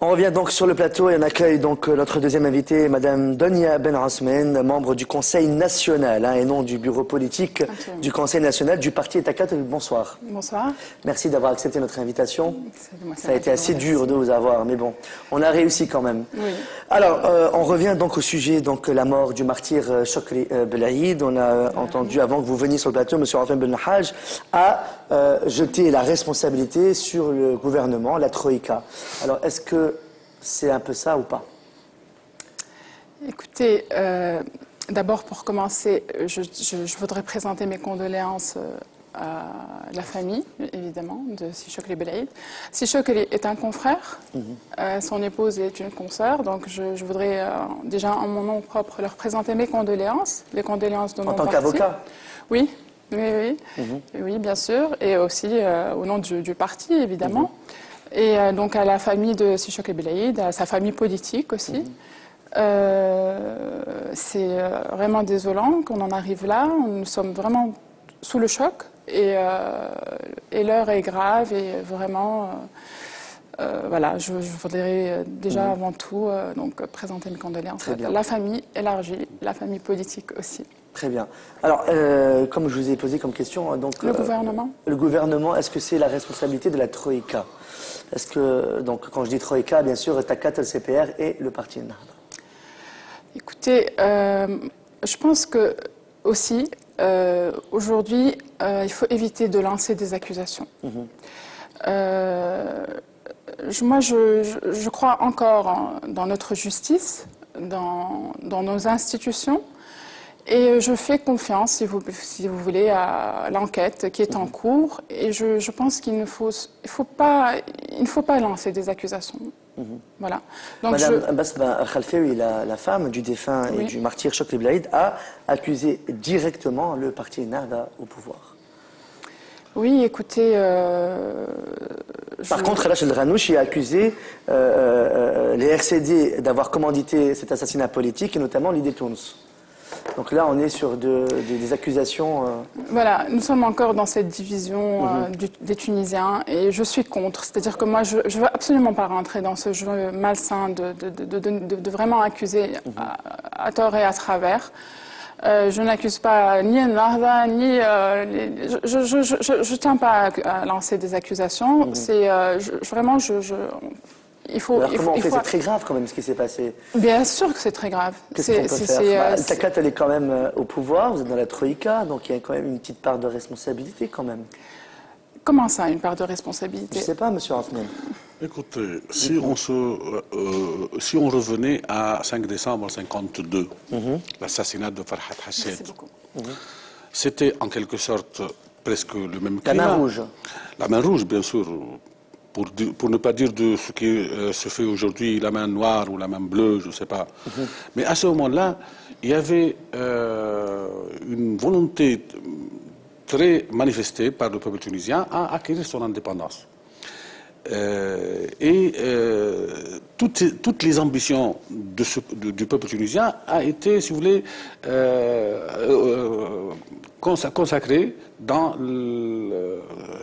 On revient donc sur le plateau et on accueille donc notre deuxième invitée, Madame Donia Ben Rasmen, membre du Conseil national et non du bureau politique du Conseil national du parti Etakat. Bonsoir. Bonsoir. Merci d'avoir accepté notre invitation. Ça a été assez dur de vous avoir, mais bon, on a réussi quand même. Oui. Alors, on revient donc au sujet, donc la mort du martyr Chokri Belaïd. On a entendu avant que vous veniez sur le plateau, Monsieur Rafem Ben Haj a jeté la responsabilité sur le gouvernement, la Troïka. Alors, est-ce que c'est un peu ça ou pas? Écoutez, d'abord pour commencer, je voudrais présenter mes condoléances à la famille, évidemment, de Chokri Belaïd. Chokri est un confrère, son épouse est une consoeur, donc je voudrais déjà en mon nom propre leur présenter mes condoléances, les condoléances de mon parti. En tant qu'avocat? Oui, oui, oui, oui, bien sûr, et aussi au nom du parti, évidemment. Et donc à la famille de Chokri Belaïd, à sa famille politique aussi. C'est vraiment désolant qu'on en arrive là. Nous sommes vraiment sous le choc et l'heure est grave et vraiment, voilà, je voudrais déjà avant tout donc, présenter mes condoléances à la famille élargie, la famille politique aussi. Très bien. Alors, comme je vous ai posé comme question, donc le gouvernement. Le gouvernement, est-ce que c'est la responsabilité de la Troïka? Est-ce que, donc, quand je dis Troïka, bien sûr, Etakat, le CPR et le parti Ennahda. Écoutez, je pense que aussi, aujourd'hui, il faut éviter de lancer des accusations. Moi, je crois encore dans notre justice, dans nos institutions. Et je fais confiance, si vous voulez, à l'enquête qui est en cours. Et je pense qu'il ne faut pas lancer des accusations. Voilà. Donc Madame Basma Khalfaoui, la femme du défunt et du martyr Chokri Belaïd, a accusé directement le parti Ennahda au pouvoir. Oui, écoutez... Par contre, Rachel Ghanouchi a accusé les RCD d'avoir commandité cet assassinat politique, et notamment l'idée Tounes. Donc là, on est sur des accusations... Voilà, nous sommes encore dans cette division des Tunisiens et je suis contre. C'est-à-dire que moi, je ne veux absolument pas rentrer dans ce jeu malsain de vraiment accuser à tort et à travers. Je n'accuse pas ni Ennahda, ni... je ne tiens pas à lancer des accusations. C'est vraiment... Il faut, alors comment on fait? C'est très grave quand même ce qui s'est passé. Bien sûr que c'est très grave. Qu'est-ce qu'on peut faire? Etakat, elle est quand même au pouvoir, vous êtes dans la Troïka, donc il y a quand même une petite part de responsabilité quand même. Comment ça, une part de responsabilité? Je ne sais pas, Monsieur Rasmen. Écoutez, si on revenait à 5 décembre 1952, l'assassinat de Farhat Hached, c'était en quelque sorte presque le même climat. La main rouge. La main rouge, bien sûr. Pour ne pas dire de ce qui se fait aujourd'hui, la main noire ou la main bleue, je ne sais pas. Mais à ce moment-là, il y avait une volonté très manifestée par le peuple tunisien à acquérir son indépendance. Toutes les ambitions du peuple tunisien a été, si vous voulez, consacrées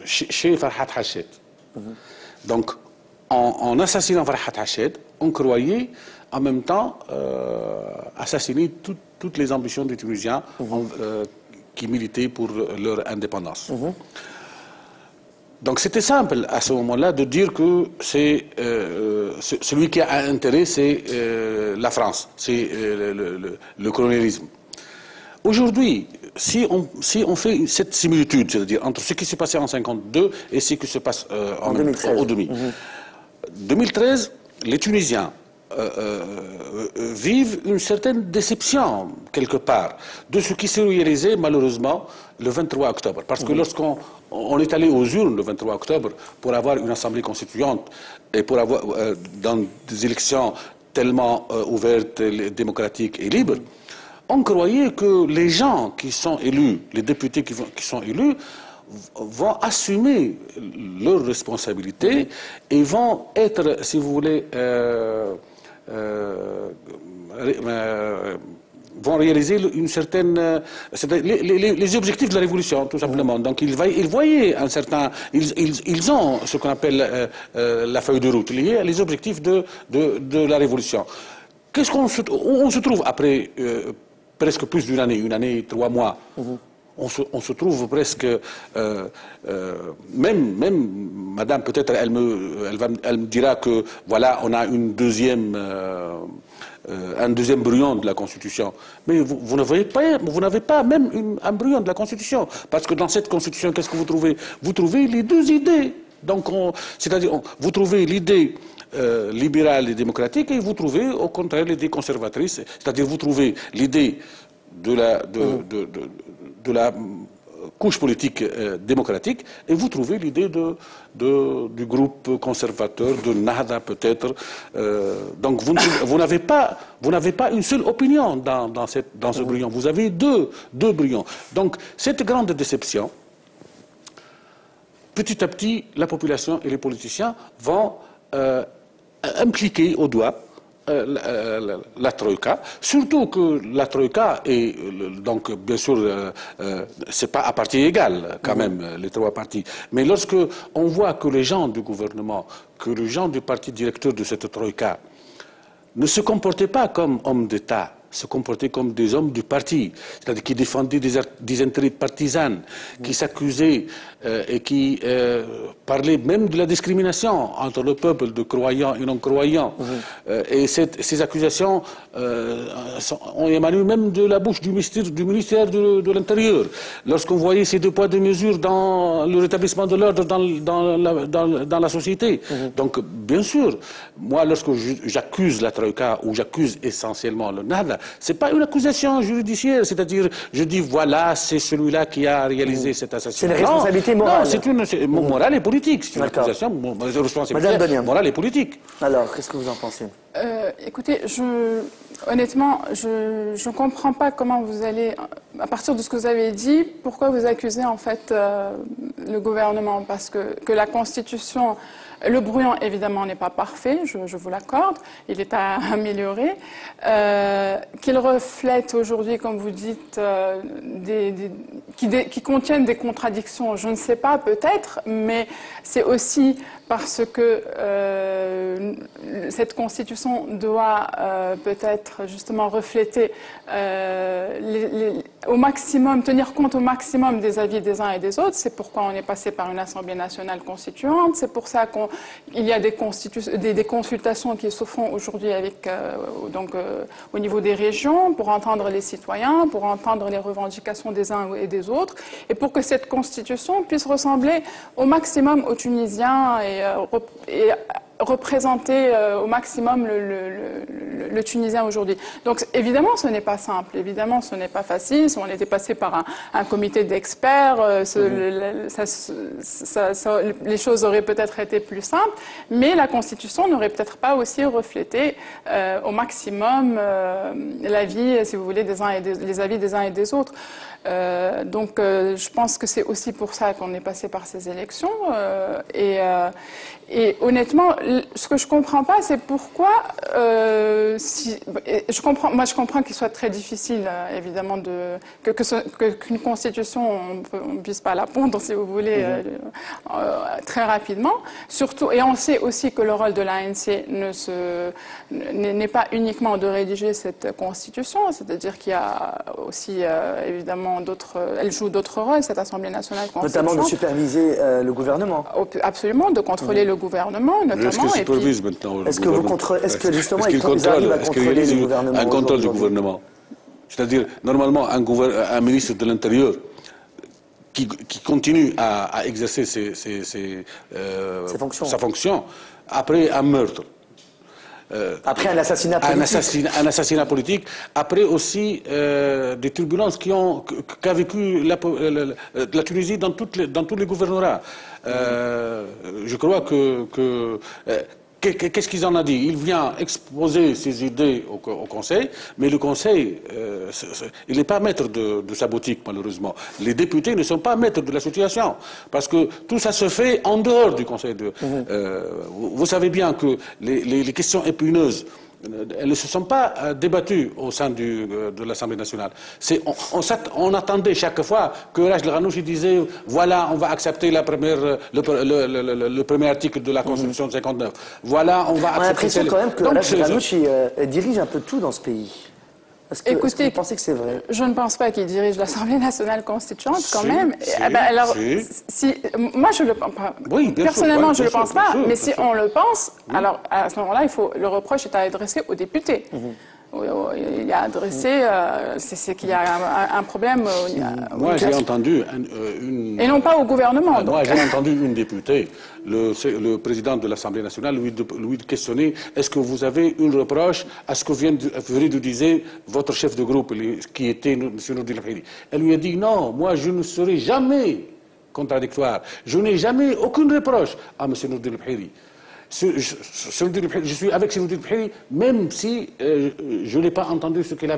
chez Farhat Hached. Donc, en assassinant Farhat Hached, on croyait en même temps assassiner toutes les ambitions des Tunisiens qui militaient pour leur indépendance. Donc c'était simple à ce moment-là de dire que c'est celui qui a intérêt, c'est la France, c'est le colonialisme. Aujourd'hui, si on fait cette similitude, c'est-à-dire entre ce qui s'est passé en 1952 et ce qui se passe en 2013. 2013, les Tunisiens vivent une certaine déception, quelque part, de ce qui s'est réalisé, malheureusement, le 23 octobre. Parce que lorsqu'on est allé aux urnes le 23 octobre pour avoir une assemblée constituante et pour avoir, dans des élections tellement ouvertes, démocratiques et libres, on croyait que les gens qui sont élus, les députés qui sont élus, vont assumer leurs responsabilités et vont être, si vous voulez, vont réaliser une certaine... les objectifs de la révolution, tout simplement. Donc ils voyaient un certain... Ils ont ce qu'on appelle la feuille de route, liée les objectifs de la révolution. Où on se trouve après presque plus d'une année, 3 mois on se trouve presque, même madame, peut-être elle me dira que voilà, on a un deuxième brouillon de la Constitution. Mais vous n'avez pas même un brouillon de la Constitution. Parce que dans cette Constitution, qu'est-ce que vous trouvez? Vous trouvez les deux idées. Donc, c'est-à-dire, vous trouvez l'idée libérale et démocratique et vous trouvez, au contraire, l'idée conservatrice. C'est-à-dire, vous trouvez l'idée de la couche politique démocratique, et vous trouvez l'idée du groupe conservateur, de Nahda peut-être. Donc vous n'avez pas une seule opinion dans ce brouillon. Vous avez deux brouillons. Donc cette grande déception, petit à petit, la population et les politiciens vont impliquer au doigt la Troïka, surtout que la Troïka est, donc bien sûr, c'est pas à partie égale quand même, les 3 partis. Mais lorsque on voit que les gens du gouvernement, que les gens du parti directeur de cette Troïka ne se comportaient pas comme hommes d'État, se comportaient comme des hommes du parti, c'est-à-dire qui défendaient des intérêts partisans, qui s'accusaient et qui parlaient même de la discrimination entre le peuple de croyants et non-croyants. Et ces accusations ont émané même de la bouche du ministère de l'Intérieur. Lorsqu'on voyait ces 2 poids 2 mesures dans le rétablissement de l'ordre dans la société. Donc, bien sûr, moi, lorsque j'accuse la Troïka, ou j'accuse essentiellement le Nahda, c'est pas une accusation judiciaire, c'est-à-dire, je dis, voilà, c'est celui-là qui a réalisé cet assassinat. C'est une responsabilité morale. Non, c'est une morale et politique. C'est une accusation morale et politique. Alors, qu'est-ce que vous en pensez? Écoutez, honnêtement, je ne comprends pas comment vous allez, à partir de ce que vous avez dit, pourquoi vous accusez en fait le gouvernement, parce que la Constitution, le brouillon évidemment n'est pas parfait, je vous l'accorde, il est à améliorer, qu'il reflète aujourd'hui, comme vous dites, qui contiennent des contradictions, je ne sais pas, peut-être, mais c'est aussi parce que cette Constitution doit peut-être justement refléter au maximum, tenir compte au maximum des avis des uns et des autres. C'est pourquoi on est passé par une Assemblée nationale constituante. C'est pour ça qu'il y a des consultations qui se font aujourd'hui au niveau des régions pour entendre les citoyens, pour entendre les revendications des uns et des autres, et pour que cette Constitution puisse ressembler au maximum aux Tunisiens et représenter au maximum le Tunisien aujourd'hui. Donc évidemment ce n'est pas simple, évidemment ce n'est pas facile. Si on était passé par un comité d'experts, les choses auraient peut-être été plus simples, mais la Constitution n'aurait peut-être pas aussi reflété au maximum l'avis, si vous voulez, les avis des uns et des autres. Donc je pense que c'est aussi pour ça qu'on est passé par ces élections. Et honnêtement, ce que je comprends pas, c'est pourquoi, je comprends qu'il soit très difficile, évidemment, qu'une constitution, on ne puisse pas la pondre, si vous voulez, très rapidement. Surtout, et on sait aussi que le rôle de l'ANC n'est pas uniquement de rédiger cette constitution, c'est-à-dire qu'il y a aussi, évidemment, elle joue d'autres rôles, cette Assemblée nationale constituante. Notamment de superviser le gouvernement. Absolument, de contrôler le gouvernement, notamment. Est-ce qu'il supervise maintenant le gouvernement? Est-ce que justement ils arrivent à contrôler le gouvernement? Un contrôle du gouvernement. C'est-à-dire, normalement, un ministre de l'Intérieur qui continue à exercer sa fonction après un meurtre. Après un assassinat politique. Un assassinat politique. Après aussi des turbulences qu'a vécu la Tunisie dans tous les gouvernorats. Je crois que qu'est-ce qu'ils en ont dit? Il vient exposer ses idées au Conseil, mais le Conseil, il n'est pas maître de sa boutique, malheureusement. Les députés ne sont pas maîtres de la situation, parce que tout ça se fait en dehors du Conseil. Vous savez bien que les questions épineuses elles ne se sont pas débattues au sein de l'Assemblée nationale. On attendait chaque fois que Rachid Ghannouchi disait voilà, on va accepter le premier article de la Constitution de 59. Voilà, on va accepter. On a l'impression quand même que Rachid Ghannouchi dirige un peu tout dans ce pays. Est-ce que vous pensez que c'est vrai? Je ne pense pas qu'il dirige l'Assemblée nationale constituante, quand même. Moi, je le pense pas. Oui, personnellement, je ne le pense pas. Mais si on le pense, alors à ce moment-là, le reproche est à adresser aux députés. Il a adressé, c'est qu'il y a un problème. Moi, j'ai entendu et non pas au gouvernement. Moi, j'ai entendu une députée, le président de l'Assemblée nationale, lui questionner est-ce que vous avez une reproche à ce que vient de dire votre chef de groupe, qui était M. Nourdine El-Bhiri. Elle lui a dit non, moi, je ne serai jamais contradictoire. Je n'ai jamais aucune reproche à M. Nourdine El-Bhiri. Je suis avec Nourdine El-Bhiri, même si je n'ai pas entendu ce qu'elle a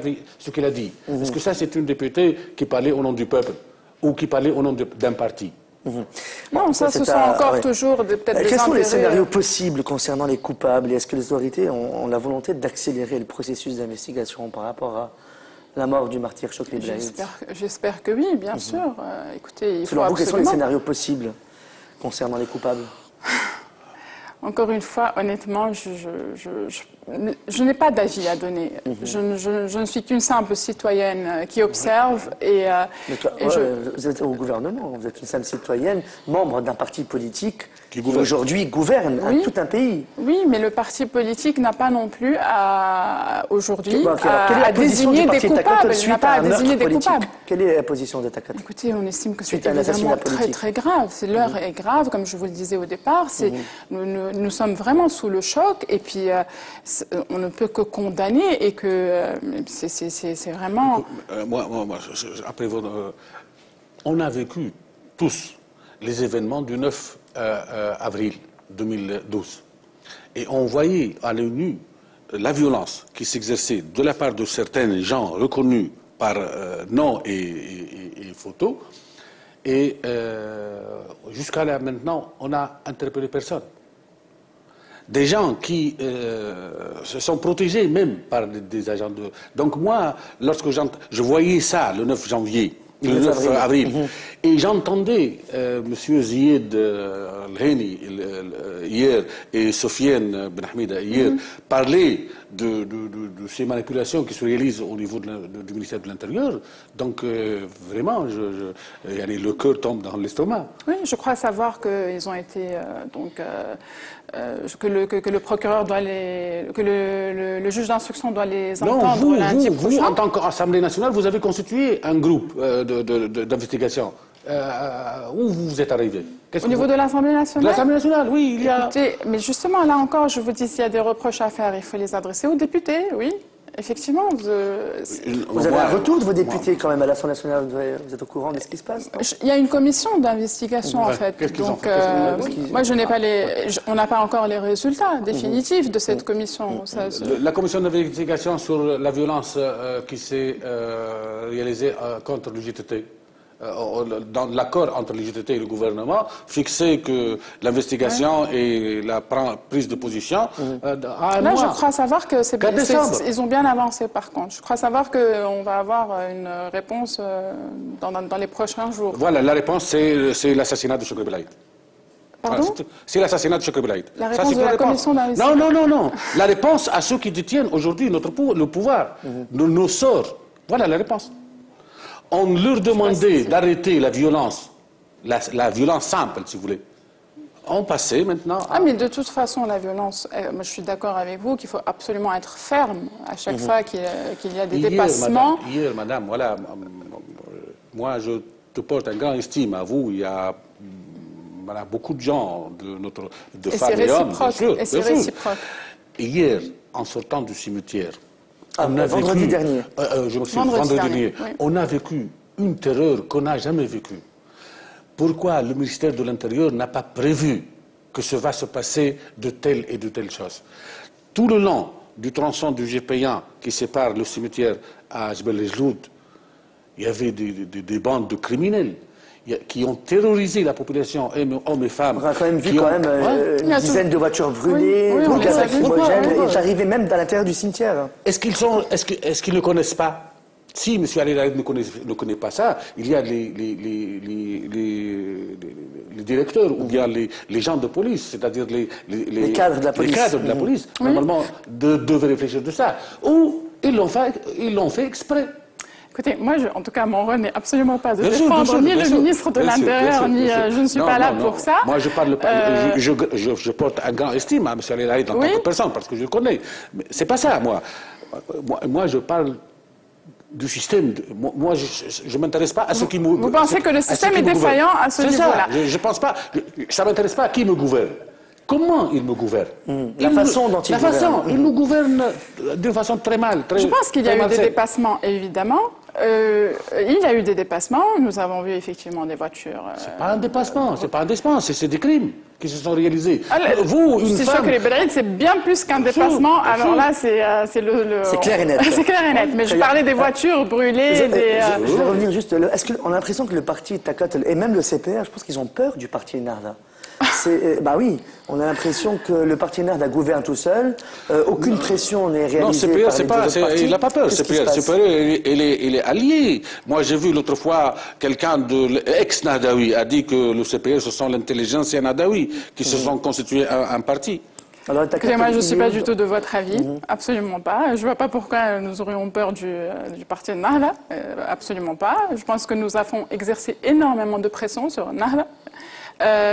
dit. Est-ce que ça, c'est une députée qui parlait au nom du peuple ou qui parlait au nom d'un parti? Non, ça, ce sont encore toujours peut-être des Quels sont les intérêts, scénarios possibles concernant les coupables? Et est-ce que les autorités ont la volonté d'accélérer le processus d'investigation par rapport à la mort du martyr Chokri Belaïd? J'espère que oui, bien sûr. Écoutez, il faut Selon vous, quels sont les absolument... scénarios possibles concernant les coupables? Encore une fois, honnêtement, je n'ai pas d'avis à donner. Je ne suis qu'une simple citoyenne qui observe vous êtes au gouvernement, vous êtes une simple citoyenne, membre d'un parti politique qui aujourd'hui gouverne tout un pays. Oui, mais le parti politique n'a pas non plus aujourd'hui à désigner des coupables. Il n'a pas à désigner des coupables. Quelle est la position d'État catholique? Écoutez, on estime que c'est évidemment très très grave. L'heure est grave, comme je vous le disais au départ. Nous sommes vraiment sous le choc et puis on ne peut que condamner et que c'est vraiment... Après, on a vécu tous les événements du 9 avril 2012 et on voyait à l'œil nu la violence qui s'exerçait de la part de certains gens reconnus par nom et photos et jusqu'à là maintenant on n'a interpellé personne. Des gens qui se sont protégés même par des agents de... Donc moi, lorsque je voyais ça le 9 janvier, le 9 avril, et j'entendais M. Zied El-Heni hier et Sofiane Ben Hamida hier parler de ces manipulations qui se réalisent au niveau du ministère de l'Intérieur. Donc vraiment, le cœur tombe dans l'estomac. Oui, je crois savoir qu'ils ont été que le procureur doit que le juge d'instruction doit les entendre lundi prochain. Vous, en tant qu'Assemblée nationale, vous avez constitué un groupe d'investigation. Où vous êtes arrivé? Au niveau de l'Assemblée nationale? De l'Assemblée nationale, oui, il y a... Écoutez, mais justement, là encore, je vous dis, s'il y a des reproches à faire, il faut les adresser aux députés, oui. Effectivement, vous avez un retour de vos députés quand même à l'Assemblée nationale, vous êtes au courant de ce qui se passe? Il y a une commission d'investigation en fait. Donc, moi, je n'ai pas on n'a pas encore les résultats définitifs de cette commission. La commission d'investigation sur la violence qui s'est réalisée contre le JTT. Dans l'accord entre le JTT et le gouvernement, fixé que l'investigation et la prise de position Là, je crois savoir que ils ont bien avancé par contre. Je crois savoir qu'on va avoir une réponse dans les prochains jours. Voilà, la réponse c'est l'assassinat de Chokri Belaïd. Pardon? C'est l'assassinat de Chokri Belaïd. La réponse de la commission d'investigation? Non. La réponse à ceux qui détiennent aujourd'hui le pouvoir, nos sorts. Voilà la réponse. On leur demandait d'arrêter la violence, la violence simple, si vous voulez. On passait maintenant à... mais de toute façon, la violence, moi je suis d'accord avec vous qu'il faut absolument être ferme à chaque fois qu'il y a des dépassements. Hier, madame, voilà, moi je te porte un grand estime à vous. Il y a beaucoup de gens, de femmes et hommes, bien sûr. Et c'est réciproque. Hier, en sortant du cimetière, vendredi dernier. Vendredi dernier. Oui. On a vécu une terreur qu'on n'a jamais vécue. Pourquoi le ministère de l'Intérieur n'a pas prévu que ce va se passer de telle et de telle chose? Tout le long du tronçon du GP1 qui sépare le cimetière à Jbel el-Jloud, il y avait des bandes de criminels. qui ont terrorisé la population, hommes et femmes. On a quand même vu une dizaine de voitures brûlées, des gaz lacrymogènes, et j'arrivais même dans l'intérieur du cimetière. Est-ce qu'ils ne connaissent pas? Si M. Al-Raid ne connaît pas ça, il y a les directeurs ou bien les gens de police, c'est-à-dire les cadres de la police. Les cadres de la police, normalement, devaient réfléchir de ça. Ou ils l'ont fait exprès. Écoutez, moi, en tout cas, mon rôle n'est absolument pas de défendre ni le ministre de l'Intérieur, ni je ne suis pas là pour ça. Moi, je parle pas. Je porte un grand estime à M. Al-Raid en tant que personne, parce que je le connais. Mais c'est pas ça, moi. Moi, je parle du système. Moi, je ne m'intéresse pas à ce qui me gouverne. Vous pensez que le système est défaillant à ce niveau-là? Je ne pense pas. Ça ne m'intéresse pas à qui me gouverne. Comment il me gouverne? La façon dont il gouverne. Il nous gouverne d'une façon très mal. Je pense qu'il y a eu des dépassements, évidemment. Il y a eu des dépassements. Nous avons vu effectivement des voitures. C'est pas un dépassement, c'est des crimes qui se sont réalisés. Vous, une femme... que les Belride, c'est bien plus qu'un dépassement. Alors là, c'est le... C'est clair et net. C'est clair et net. Mais je parlais des voitures brûlées. Je vais revenir juste. Est-ce qu'on a l'impression que le parti Takatl et même le CPR, je pense qu'ils ont peur du parti Ennahda? Bah oui, on a l'impression que le parti Ennahda gouverne tout seul, aucune pression n'est réalisée. Non, CPR, par les autres partis. Il n'a pas peur. CPR, il est allié. Moi, j'ai vu l'autre fois quelqu'un de ex-Nahdaoui a dit que le CPR, ce sont l'intelligentsia Nahdaoui qui se sont constitués un parti. Alors, moi, je ne suis pas du tout de votre avis, absolument pas. Je ne vois pas pourquoi nous aurions peur du parti Ennahda, absolument pas. Je pense que nous avons exercé énormément de pression sur Ennahda.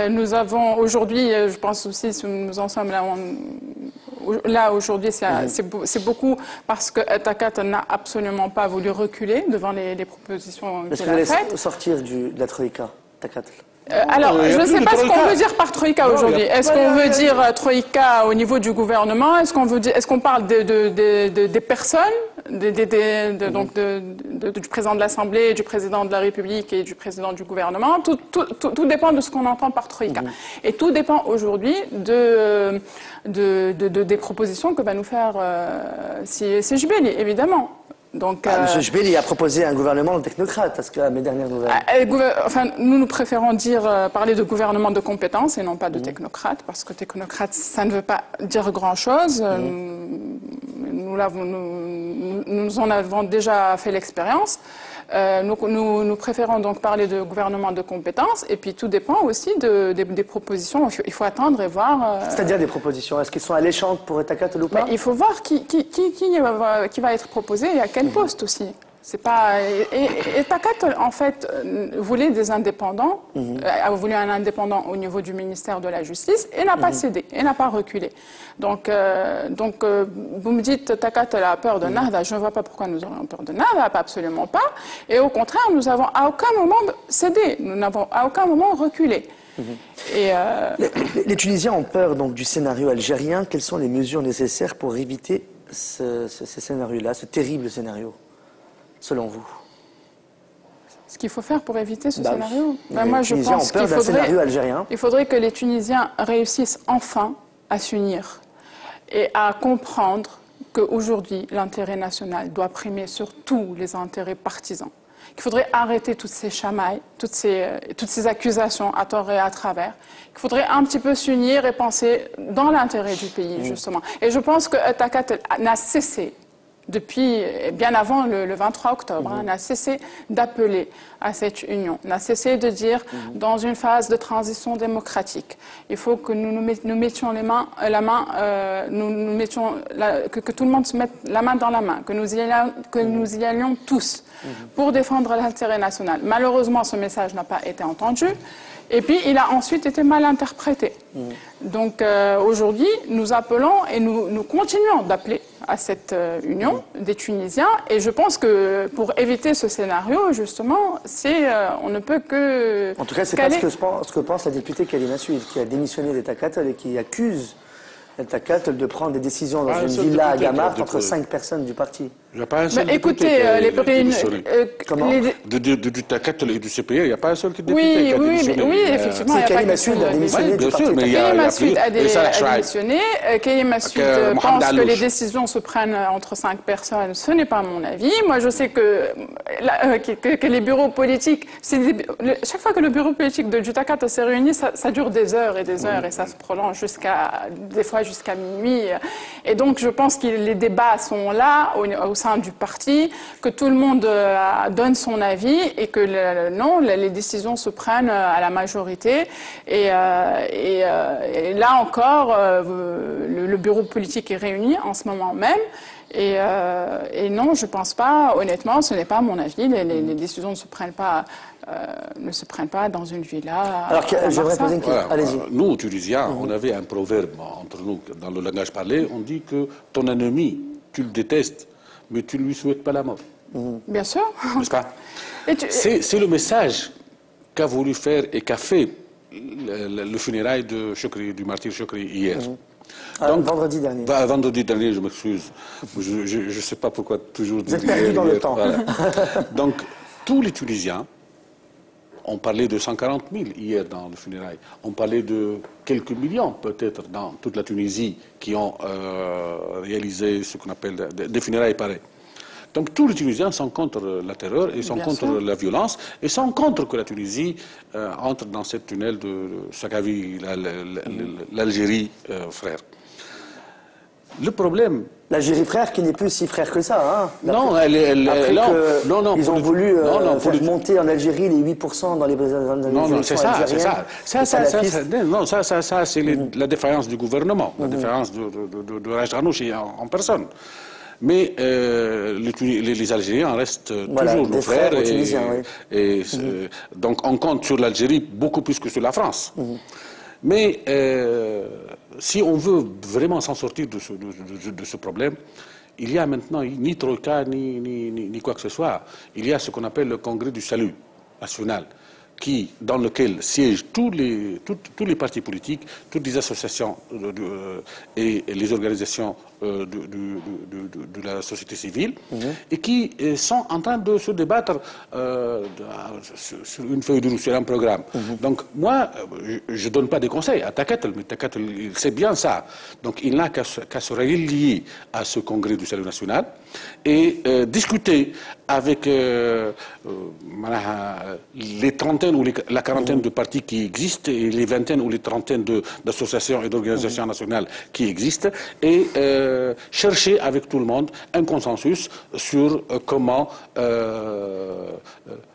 Nous avons aujourd'hui, je pense aussi, si nous en sommes là aujourd'hui, c'est beaucoup parce que Takatl n'a absolument pas voulu reculer devant les propositions qu'il a faites. Est-ce que sortir de la Troïka, Takatl? Alors, je ne sais pas ce qu'on veut dire par Troïka aujourd'hui. Est-ce qu'on veut dire Troïka au niveau du gouvernement? Est-ce qu'on parle des personnes, donc du président de l'Assemblée, du président de la République et du président du gouvernement? Tout dépend de ce qu'on entend par Troïka. Et tout dépend aujourd'hui des propositions que va nous faire Jebeli, évidemment. Donc, M. Jebeli a proposé un gouvernement technocrate, parce que mes dernières nouvelles. Nous préférons parler de gouvernement de compétences et non pas de technocrate, parce que technocrate, ça ne veut pas dire grand-chose. Nous en avons déjà fait l'expérience. Nous préférons donc parler de gouvernement de compétences, et puis tout dépend aussi des propositions. Il faut attendre et voir. C'est-à-dire des propositions. Est-ce qu'elles sont alléchantes pour Takatl ou pas? Il faut voir qui va être proposé et à quel poste aussi. C'est pas et Takatl en fait voulait des indépendants, a voulu un indépendant au niveau du ministère de la Justice et n'a pas cédé, et n'a pas reculé. Donc vous me dites Takatl a peur de Ennahda, je ne vois pas pourquoi nous aurions peur de Ennahda, absolument pas. Et au contraire, nous avons à aucun moment cédé, nous n'avons à aucun moment reculé. Les Tunisiens ont peur donc du scénario algérien. Quelles sont les mesures nécessaires pour éviter ce scénario-là, ce terrible scénario, selon vous? Ce qu'il faut faire pour éviter ce scénario, moi je pense qu'il faudrait que les Tunisiens réussissent enfin à s'unir et à comprendre qu'aujourd'hui l'intérêt national doit primer sur tous les intérêts partisans. Qu'il faudrait arrêter toutes ces chamailles, toutes ces accusations à tort et à travers. Qu'il faudrait un petit peu s'unir et penser dans l'intérêt du pays, justement. Et je pense que Takatl n'a cessé, depuis bien avant le 23 octobre, n'a cessé d'appeler à cette union, n'a cessé de dire, dans une phase de transition démocratique, il faut que nous mettions que tout le monde se mette la main dans la main, que nous y allions tous pour défendre l'intérêt national. Malheureusement, ce message n'a pas été entendu. Et puis, il a ensuite été mal interprété. Donc, aujourd'hui, nous appelons et nous continuons d'appeler à cette union des Tunisiens. Et je pense que pour éviter ce scénario, justement, on ne peut que... En tout cas, c'est pas ce que pense la députée Kalima Suid, qui a démissionné des Takatl et qui accuse Takatl de prendre des décisions dans une villa à Gamart entre 5 personnes du parti. Il n'y a pas un seul écoutez, Comment du Takatel et du CPR, il n'y a pas un seul député qui a démissionné. Oui, effectivement, il n'y a pas Massoud a démissionné du parti. Karim Massoud a démissionné. Karim Massoud pense que les décisions se prennent entre 5 personnes. Ce n'est pas mon avis. Moi, je sais que les bureaux politiques, chaque fois que le bureau politique de Jutakat s'est réuni, ça dure des heures et des heures et ça se prolonge des fois jusqu'à minuit. Et donc, je pense que les débats sont là, au sein du parti, que tout le monde donne son avis et que les décisions se prennent à la majorité. Et là encore, le bureau politique est réuni en ce moment même. Et non, je ne pense pas, honnêtement, ce n'est pas mon avis. Les décisions ne se prennent pas dans une villa. Alors, j'aimerais poser une question. Voilà. Allez-y. Nous, Tunisiens, on avait un proverbe entre nous, dans le langage parlé, on dit que ton ennemi, tu le détestes, mais tu ne lui souhaites pas la mort. Bien sûr. N'est-ce pas? C'est le message qu'a voulu faire et qu'a fait le funérail du martyr Chokri hier. Donc, vendredi dernier. Vendredi dernier, je m'excuse. Je ne sais pas pourquoi toujours... Vous êtes perdu dans le temps. Voilà. Donc, tous les Tunisiens, on parlait de 140 000 hier dans le funérail. On parlait de quelques millions, peut-être, dans toute la Tunisie, qui ont réalisé ce qu'on appelle des funérailles pareils. Donc tous les Tunisiens sont contre la terreur, et sont contre la violence, et sont contre que la Tunisie entre dans cette tunnel de ce qu'a vu l'Algérie frère. Le problème... L'Algérie frère qui n'est plus si frère que ça. Hein, non, ils ont voulu faire monter en Algérie les 8% dans les non, c'est ça, c'est ça. Ça, c'est la défaillance du gouvernement, la défaillance de Raj Ghanouchi en personne. Mais les Algériens restent toujours nos frères. Donc on compte sur l'Algérie beaucoup plus que sur la France. Mais si on veut vraiment s'en sortir de ce problème, il y a maintenant ni Troïka, ni quoi que ce soit. Il y a ce qu'on appelle le Congrès du Salut national, dans lequel siègent tous les partis politiques, toutes les associations et les organisations de la société civile, et qui sont en train de se débattre sur une feuille de route, sur un programme. Donc moi, je ne donne pas des conseils à Takatel, mais Takatel, il sait bien ça. Donc il n'a qu'à se relier à ce congrès du salut national et discuter avec les trentaines ou la quarantaine de partis qui existent et les vingtaines ou les trentaines d'associations et d'organisations nationales qui existent et chercher avec tout le monde un consensus sur comment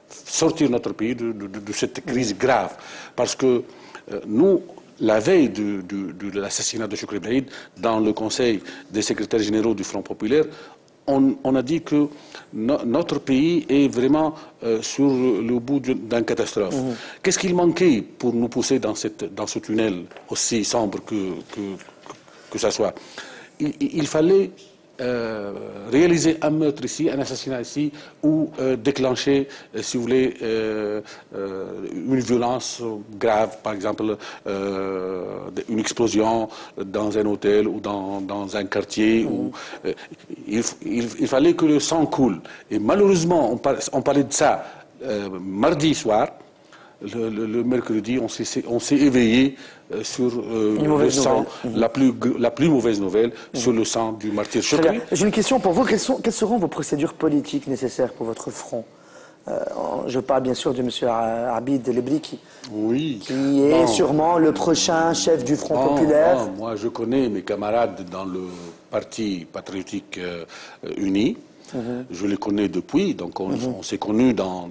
sortir notre pays de cette crise grave. Parce que nous, la veille de l'assassinat de Chokri Belaïd, dans le Conseil des secrétaires généraux du Front populaire, on a dit que notre pays est vraiment sur le bout d'une catastrophe. Qu'est-ce qu'il manquait pour nous pousser dans ce tunnel aussi sombre que ça soit? Il fallait réaliser un meurtre ici, un assassinat ici, ou déclencher, si vous voulez, une violence grave, par exemple une explosion dans un hôtel ou dans un quartier. Il fallait que le sang coule. Et malheureusement, on parlait de ça mardi soir. Le mercredi, on s'est éveillé sur le sang, la plus mauvaise nouvelle, sur le sang du martyr Chokri. J'ai une question pour vous. Quelles seront vos procédures politiques nécessaires pour votre front? Je parle bien sûr de M. Abid Lebriki, qui est sûrement le prochain chef du Front populaire. Moi, je connais mes camarades dans le Parti patriotique uni. Je les connais depuis, donc on s'est connus dans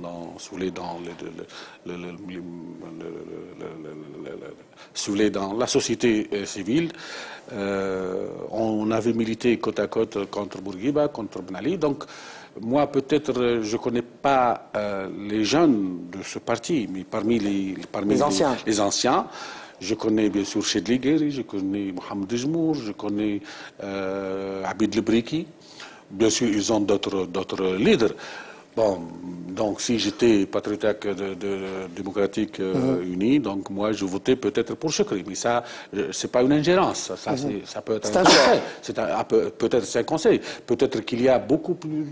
la société civile. On avait milité côte à côte contre Bourguiba, contre Ben Ali. Donc, moi, peut-être, je ne connais pas les jeunes de ce parti, mais parmi les anciens, je connais bien sûr Chedli Gueri, je connais Mohamed Jmour, je connais Abid Lebriki. Bien sûr, ils ont d'autres leaders. Bon, donc si j'étais patriotique démocratique uni, donc moi je votais peut-être pour Chokri, mais ça, c'est pas une ingérence, ça peut être un conseil, peut-être c'est un conseil, peut-être qu'il y a beaucoup plus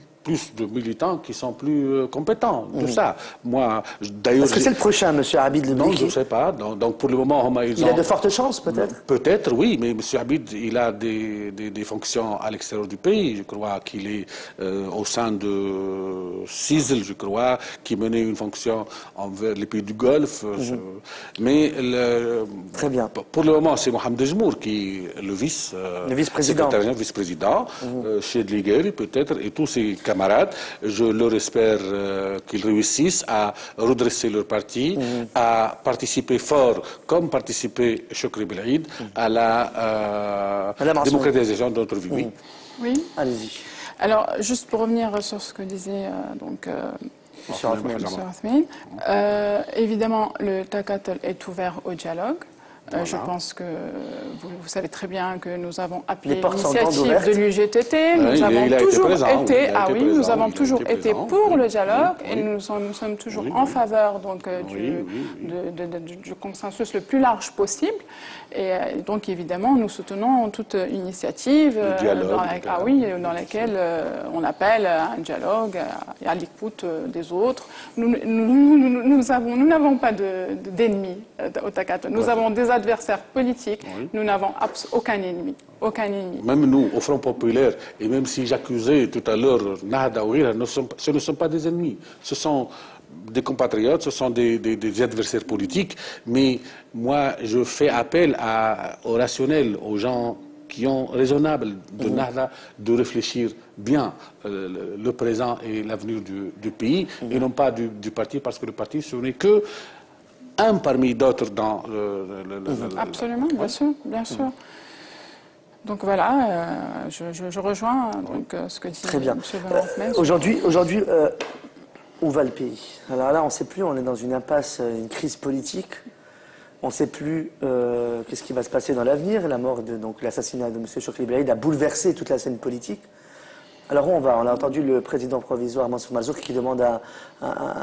de militants qui sont plus compétents de ça. Moi, d'ailleurs, est-ce que c'est le prochain, M. Abid Le Non, Briki? je ne sais pas. Donc pour le moment, il a de fortes chances, peut-être? Peut-être, oui, mais M. Abid, il a des fonctions à l'extérieur du pays. Je crois qu'il est au sein de CISL, je crois, qui menait une fonction envers les pays du Golfe. Mais très bien. Pour le moment, c'est Mohamed Jmour qui est le vice-président. Vice-président, chez Dligeri, peut-être, et tous ses camarades. Je leur espère qu'ils réussissent à redresser leur parti, à participer fort, comme participait Chokri Belaïd, à la démocratisation de notre vie. Oui. Allez-y. Alors, juste pour revenir sur ce que disait M. Othmane, évidemment, le Takatel est ouvert au dialogue. Voilà. Je pense que vous savez très bien que nous avons appelé l'initiative de l'UGTT. Nous avons toujours été pour le dialogue et nous sommes toujours en faveur donc, du consensus le plus large possible. Et donc, évidemment, nous soutenons toute initiative dans laquelle on appelle à un dialogue, à l'écoute des autres. Nous n'avons pas d'ennemis au Takatel. Nous avons des adversaires politiques. Nous n'avons aucun ennemi. Aucun ennemi. Même nous, au Front Populaire, et même si j'accusais tout à l'heure Nahda Ouira, ce ne sont pas des ennemis. Ce sont des compatriotes, ce sont des adversaires politiques. Mais moi, je fais appel au rationnel, aux gens qui ont raisonnable de Nahda, de réfléchir bien le présent et l'avenir du pays, et non pas du parti, parce que le parti, ce n'est que un parmi d'autres dans Absolument, bien sûr. Donc voilà, je rejoins donc, ce que dit M. Othmane. Aujourd'hui, où va le pays? Alors là, on ne sait plus, on est dans une impasse, une crise politique. On ne sait plus qu'est-ce qui va se passer dans l'avenir. La mort l'assassinat de M. Chokri Belaïd a bouleversé toute la scène politique. Alors où on va? On a entendu le président provisoire Mansour Mazouk qui demande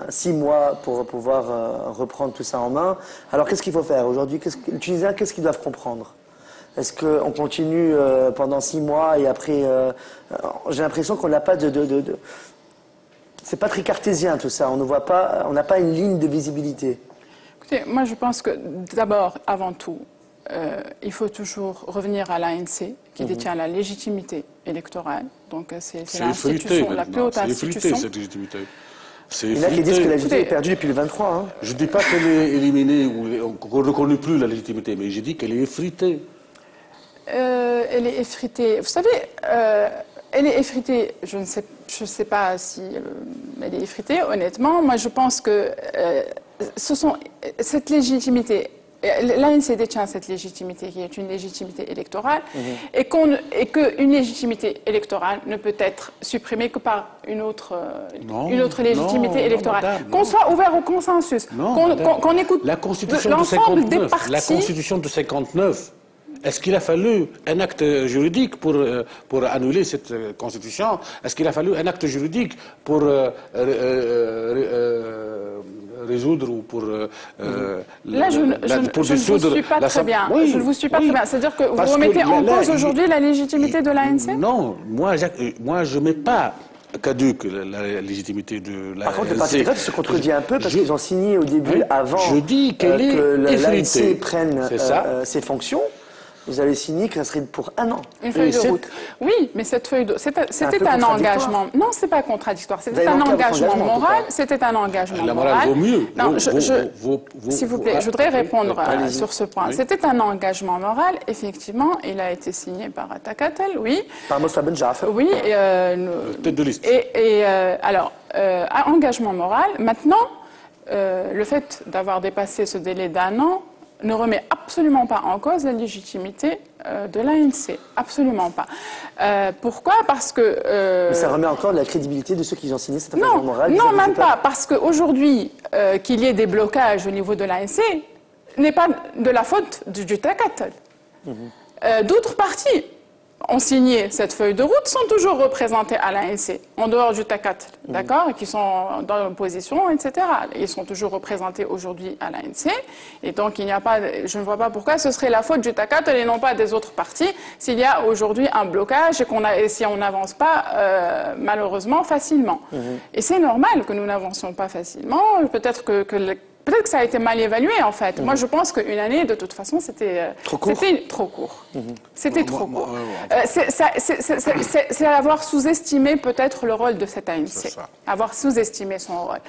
6 mois pour pouvoir reprendre tout ça en main. Alors qu'est-ce qu'il faut faire aujourd'hui? Les Tunisiens, qu'est-ce qu'ils doivent comprendre? Est-ce qu'on continue pendant 6 mois et après... j'ai l'impression qu'on n'a pas c'est pas très cartésien tout ça. On ne voit pas, on n'a pas une ligne de visibilité. Écoutez, moi je pense que d'abord, avant tout, il faut toujours revenir à l'ANC qui détient la légitimité électorale. Donc c'est l'institution, la plus haute institution. Cette légitimité. Il y en a qui disent que la légitimité est perdue depuis le 23. Hein. Je ne dis pas qu'elle est éliminée ou qu'on ne reconnaît plus la légitimité, mais j'ai dit qu'elle est effritée. Elle est effritée. Vous savez, elle est effritée. Je ne sais pas si elle est effritée. Honnêtement, moi je pense que cette légitimité. L'ANC détient cette légitimité qui est une légitimité électorale et qu'une légitimité électorale ne peut être supprimée que par une autre légitimité électorale. Qu'on soit ouvert au consensus, qu'on écoute l'ensemble des partis. La Constitution de 59, est-ce qu'il a fallu un acte juridique pour annuler cette Constitution? Est-ce qu'il a fallu un acte juridique pour résoudre ou pour là, je ne vous suis pas très bien. Oui, je ne vous suis pas très bien. C'est-à-dire que vous remettez en cause aujourd'hui la légitimité de l'ANC? Non, moi je ne mets pas caduque la légitimité de l'ANC. Par contre, le Parti démocrate se contredit un peu parce qu'ils ont signé au début, avant que l'ANC prenne ses fonctions. Vous avez signé que ça serait pour 1 an. Une feuille de route. Oui, mais cette feuille de route, c'était un engagement. Non, c'est pas contradictoire. C'était un engagement moral. C'était un engagement moral. La morale vaut mieux. Non, s'il vous plaît, je voudrais répondre sur ce point. C'était un engagement moral. Effectivement, il a été signé par Takatel, oui. Par Moussa Ben Jaffer. Oui. Tête de liste. Alors, engagement moral. Maintenant, le fait d'avoir dépassé ce délai d'1 an ne remet absolument pas en cause la légitimité de l'ANC. Absolument pas. Pourquoi? Parce que... Mais ça remet encore la crédibilité de ceux qui ont signé cet engagement moral? Non, même pas. Parce qu'aujourd'hui, qu'il y ait des blocages au niveau de l'ANC n'est pas de la faute du Takatel. D'autres partis ont signé cette feuille de route sont toujours représentés à l'ANC, en dehors du TACAT, d'accord, qui sont dans l'opposition, etc. Ils sont toujours représentés aujourd'hui à l'ANC, et donc il n'y a pas, je ne vois pas pourquoi ce serait la faute du TACAT et non pas des autres partis s'il y a aujourd'hui un blocage et si on n'avance pas malheureusement facilement. Et c'est normal que nous n'avancions pas facilement, peut-être que ça a été mal évalué, en fait. Moi, je pense qu'une année, de toute façon, c'était trop court. C'était trop court. C'est avoir sous-estimé peut-être le rôle de cette ANC. Avoir sous-estimé son rôle.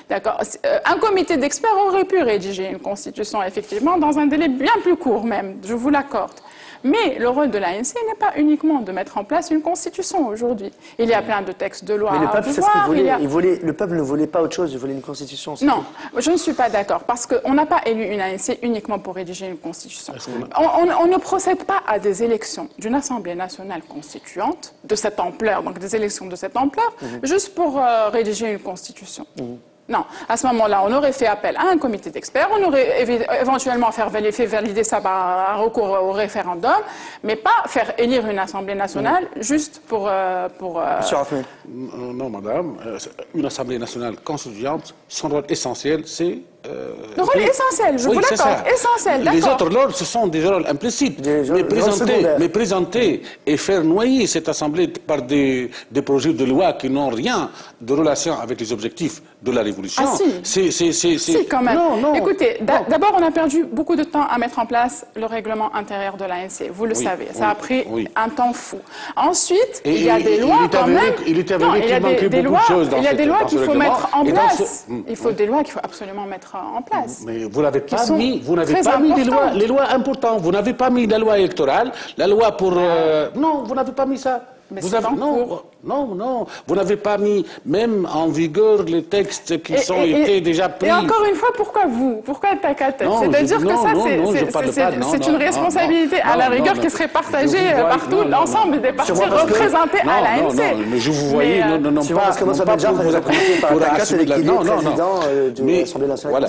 D'accord. Un comité d'experts aurait pu rédiger une constitution, effectivement, dans un délai bien plus court même, je vous l'accorde. Mais le rôle de l'ANC n'est pas uniquement de mettre en place une constitution aujourd'hui. Il y a plein de textes de loi. Mais le peuple, c'est ce qu'il voulait. Le peuple ne voulait pas autre chose, il voulait une constitution. Non, je ne suis pas d'accord, parce qu'on n'a pas élu une ANC uniquement pour rédiger une constitution. On ne procède pas à des élections d'une Assemblée nationale constituante de cette ampleur, donc des élections de cette ampleur, juste pour rédiger une constitution. Non, à ce moment-là, on aurait fait appel à un comité d'experts, on aurait éventuellement fait valider ça par un recours au référendum, mais pas faire élire une Assemblée nationale juste pour... Non, madame, une Assemblée nationale constituante, son rôle essentiel, c'est... le rôle essentiel, je vous l'accorde, essentiel, d'accord. Les autres rôles, ce sont des rôles implicites. Mais présenter et faire noyer cette Assemblée par des projets de loi qui n'ont rien de relation avec les objectifs de la Révolution. Ah si, si quand même. Non, écoutez, d'abord on a perdu beaucoup de temps à mettre en place le règlement intérieur de l'ANC, vous le savez. Ça a pris un temps fou. Ensuite, il y a des lois quand même... Il est avéré qu'il manquait beaucoup de choses dans ce règlement. Il y a des lois qu'il faut mettre en place. Il faut des lois qu'il faut absolument mettre en place. Mais vous n'avez pas mis, les lois importantes. Vous n'avez pas mis la loi électorale, la loi pour... non, vous n'avez pas mis ça. Mais non, vous n'avez pas mis même en vigueur les textes qui ont été déjà pris. Et encore une fois, pourquoi vous? Pourquoi TACAT? C'est-à-dire que ça, c'est une responsabilité à la rigueur qui serait partagée par tout l'ensemble des partis représentés à l'ANC. Non, mais je vous voyais, non pas parce que moi, ça m'a déjà fait par TACAT, c'est l'équilibre président de l'Assemblée nationale.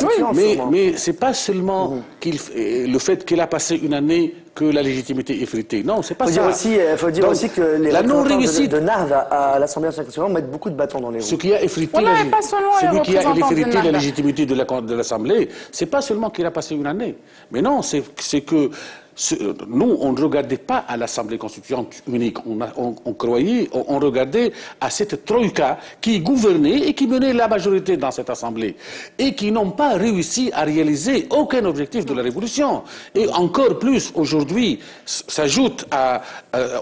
Mais c'est pas seulement le fait qu'il a passé une année que la légitimité est effritée. Non, c'est pas ça. Il faut dire aussi que les représentants de Nahda à l'Assemblée nationale constituante mettent beaucoup de bâtons dans les roues. Ce qui a effrité la légitimité de l'Assemblée, c'est pas seulement qu'il a passé une année. Mais non, c'est que nous, on ne regardait pas à l'Assemblée constituante unique. On croyait, on regardait à cette troïka qui gouvernait et qui menait la majorité dans cette Assemblée. Et qui n'ont pas réussi à réaliser aucun objectif de la Révolution. Et encore plus, aujourd'hui, s'ajoute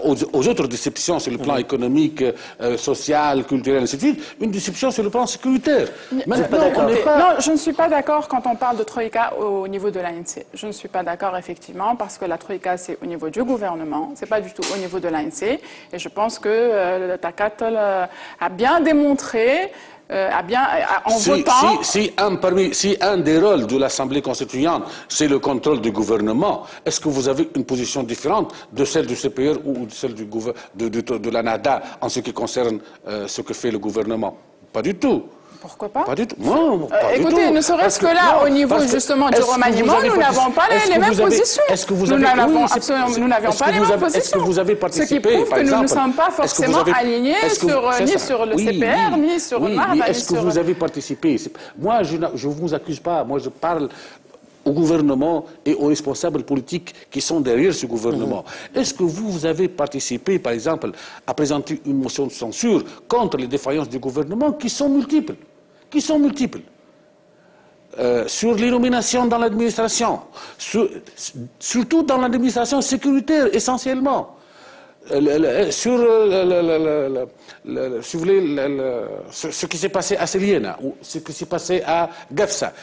aux autres déceptions sur le plan économique, social, culturel, ainsi de suite, une déception sur le plan sécuritaire. Non, je ne suis pas d'accord quand on parle de troïka au niveau de l'ANC. Je ne suis pas d'accord, effectivement, parce que la troïka, c'est au niveau du gouvernement, c'est pas du tout au niveau de l'ANC. Et je pense que le TACAT a bien démontré, en votant... Si un des rôles de l'Assemblée constituante, c'est le contrôle du gouvernement, est-ce que vous avez une position différente de celle du CPR ou de celle de la NADA en ce qui concerne ce que fait le gouvernement? Pas du tout. Pourquoi pas? Pas du tout. Non, pas écoutez, du tout. Ne serait-ce que là, au niveau justement du remaniement, nous n'avons pas les mêmes positions. Nous n'avions pas les mêmes positions. Est-ce que vous avez participé, ce qui prouve que nous ne sommes pas forcément alignés ni sur le CPR, ni sur Nahda. Est-ce que vous avez participé? Moi, je ne vous accuse pas. Moi, je parle au gouvernement et aux responsables politiques qui sont derrière ce gouvernement. Est-ce que vous avez participé, par exemple, à présenter une motion de censure contre les défaillances du gouvernement qui sont multiples? Sur les nominations dans l'administration, surtout dans l'administration sécuritaire, essentiellement. Sur si vous voulez, ce qui s'est passé à Seliena ou ce qui s'est passé à Gafsa.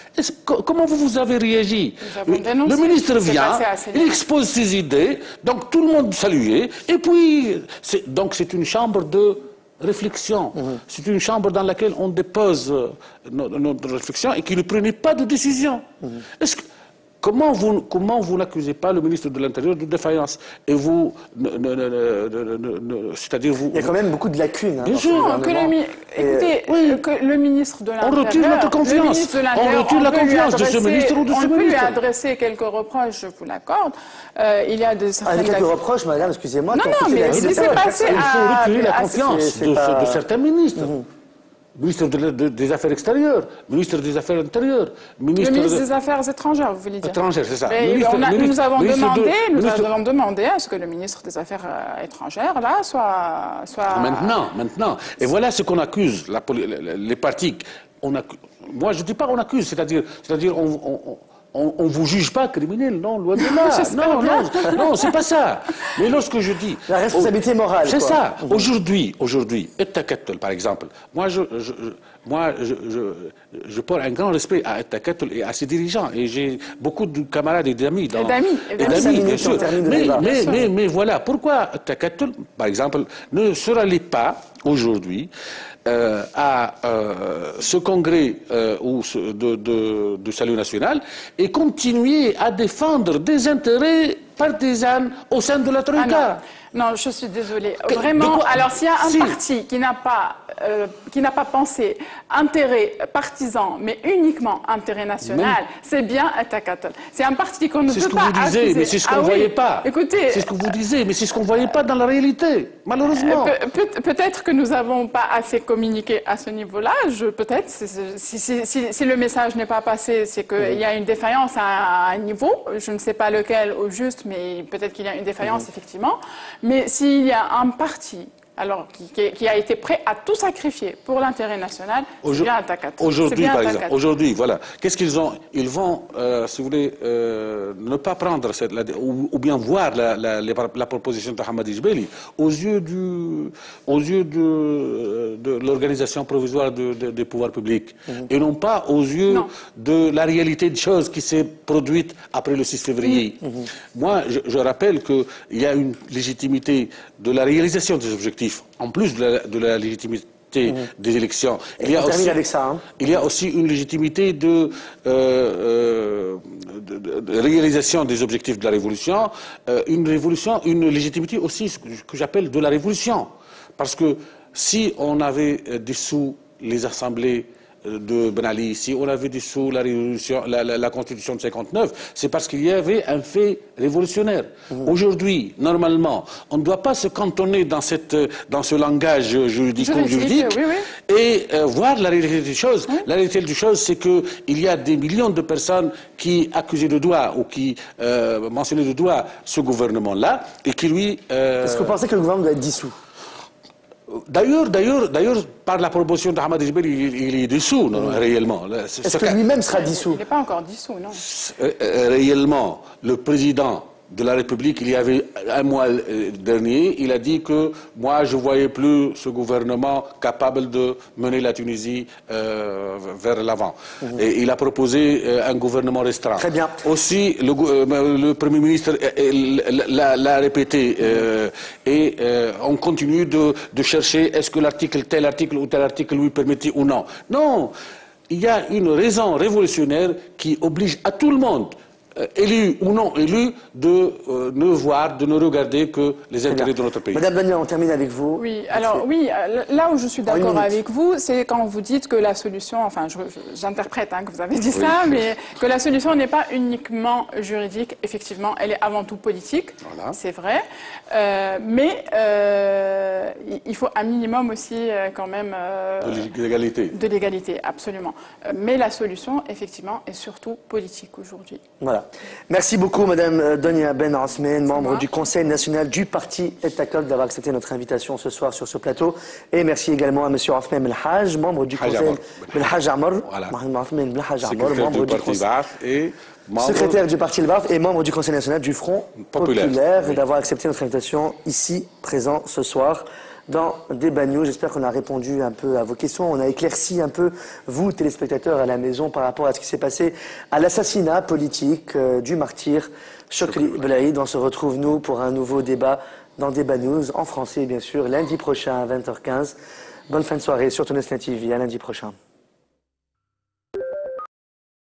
Comment vous avez réagi? Le ministre vient, il expose ses idées, donc tout le monde saluait, et puis donc c'est une chambre de réflexion. C'est une chambre dans laquelle on dépose notre réflexion et qui ne prenait pas de décision. Comment vous n'accusez pas le ministre de l'Intérieur de défaillance? Et vous, c'est-à-dire vous... Il y a quand même beaucoup de lacunes. Hein, bien sûr. Écoutez, que le ministre de l'Intérieur... On retire notre confiance. On retire la confiance de ce ministre ou de ce ministre. On peut lui adresser quelques reproches, je vous l'accorde. Il y a de certaines... quelques reproches, madame, excusez-moi. Non, mais ce qui s'est passé il faut retirer la confiance de certains ministres. Ministre des Affaires extérieures, ministre des Affaires intérieures, le ministre des Affaires étrangères, vous voulez dire? Étrangères, c'est ça. Nous avons demandé à ce que le ministre des Affaires étrangères, là, soit... Maintenant. Et voilà ce qu'on accuse, les partis. Moi, je ne dis pas on accuse, c'est-à-dire on ne vous juge pas criminel, non, loin de là. Non, c'est pas ça. Mais lorsque je dis... La responsabilité morale. C'est ça. Aujourd'hui, Etta Kettel, par exemple, moi, je porte un grand respect à Etta Kettel et à ses dirigeants. Et j'ai beaucoup de camarades et d'amis. D'amis, bien sûr. Mais voilà, pourquoi Etta Kettel, par exemple, ne se rallie pas aujourd'hui à ce congrès du salut national et continuer à défendre des intérêts partisans au sein de la Troïka. Non, je suis désolée. Vraiment, alors s'il y a un parti qui n'a pas pensé intérêt partisan, mais uniquement intérêt national, c'est bien Etta Kettel. C'est un parti qu'on ne peut pas accuser. Mais c'est ce qu'on ne voyait pas. Écoutez, c'est ce que vous disiez, mais c'est ce qu'on ne voyait pas dans la réalité, malheureusement. Peut-être que nous n'avons pas assez communiqué à ce niveau-là. Peut-être, si le message n'est pas passé, c'est qu'il y a une défaillance à un niveau. Je ne sais pas lequel au juste, mais peut-être qu'il y a une défaillance, effectivement. Mais s'il y a un parti qui a été prêt à tout sacrifier pour l'intérêt national, c'est bien Etta Kettel. Aujourd'hui, par exemple, voilà. Qu'est-ce qu'ils ont? Ils vont, si vous voulez, ne pas prendre ou bien voir la proposition de Hamadi Jbeli aux yeux de l'organisation provisoire des pouvoirs publics et non pas aux yeux de la réalité des choses qui s'est produite après le 6 février. Moi, je rappelle qu'il y a une légitimité de la réalisation des objectifs, en plus de la légitimité des élections. Il y a aussi une légitimité de réalisation des objectifs de la révolution, une légitimité aussi, ce que j'appelle de la révolution. Parce que si on avait dissous les assemblées de Ben Ali, si on avait dissous la constitution de 59, c'est parce qu'il y avait un fait révolutionnaire. Aujourd'hui, normalement, on ne doit pas se cantonner dans ce langage juridique et voir la réalité des choses. La réalité des choses, c'est qu'il y a des millions de personnes qui accusaient de doigt ou qui mentionnaient de doigt ce gouvernement-là et qui lui... Est-ce que vous pensez que le gouvernement doit être dissous? D'ailleurs, par la proposition de Hamadi Jbeli, il est dissous, réellement. Est-ce que lui-même sera dissous? Il n'est pas encore dissous, non. Réellement, le président de la République, il y avait un mois dernier, il a dit que moi, je ne voyais plus ce gouvernement capable de mener la Tunisie vers l'avant. Et il a proposé un gouvernement restreint. Très bien. Aussi, le Premier ministre l'a répété. Et on continue de chercher est-ce que tel article ou tel article lui permettait ou non. Non, il y a une raison révolutionnaire qui oblige à tout le monde, élu ou non élu, de ne voir, de ne regarder que les intérêts de notre pays. Madame Bania, on termine avec vous. Oui, alors là où je suis d'accord avec vous, c'est quand vous dites que la solution, enfin j'interprète que vous avez dit ça, mais que la solution n'est pas uniquement juridique, effectivement, elle est avant tout politique, c'est vrai, mais il faut un minimum aussi quand même... de l'égalité. De l'égalité, absolument. Mais la solution, effectivement, est surtout politique aujourd'hui. Voilà. Merci beaucoup, Madame Donia Ben Asmen, membre du Conseil national du parti Etta Kettel, d'avoir accepté notre invitation ce soir sur ce plateau. Et merci également à Monsieur Othmane Belhaj, membre du Conseil Belhaj Amr, membre du Conseil, secrétaire du parti Al-Ba'ath et membre du Conseil national du Front populaire, et d'avoir accepté notre invitation ici, présent ce soir dans Débat News. J'espère qu'on a répondu un peu à vos questions. On a éclairci un peu, vous, téléspectateurs à la maison, par rapport à ce qui s'est passé à l'assassinat politique du martyr Chokri Belaïd. On se retrouve, nous, pour un nouveau débat dans Débat News, en français, bien sûr, lundi prochain à 20h15. Bonne fin de soirée sur Tunesnet TV. À lundi prochain.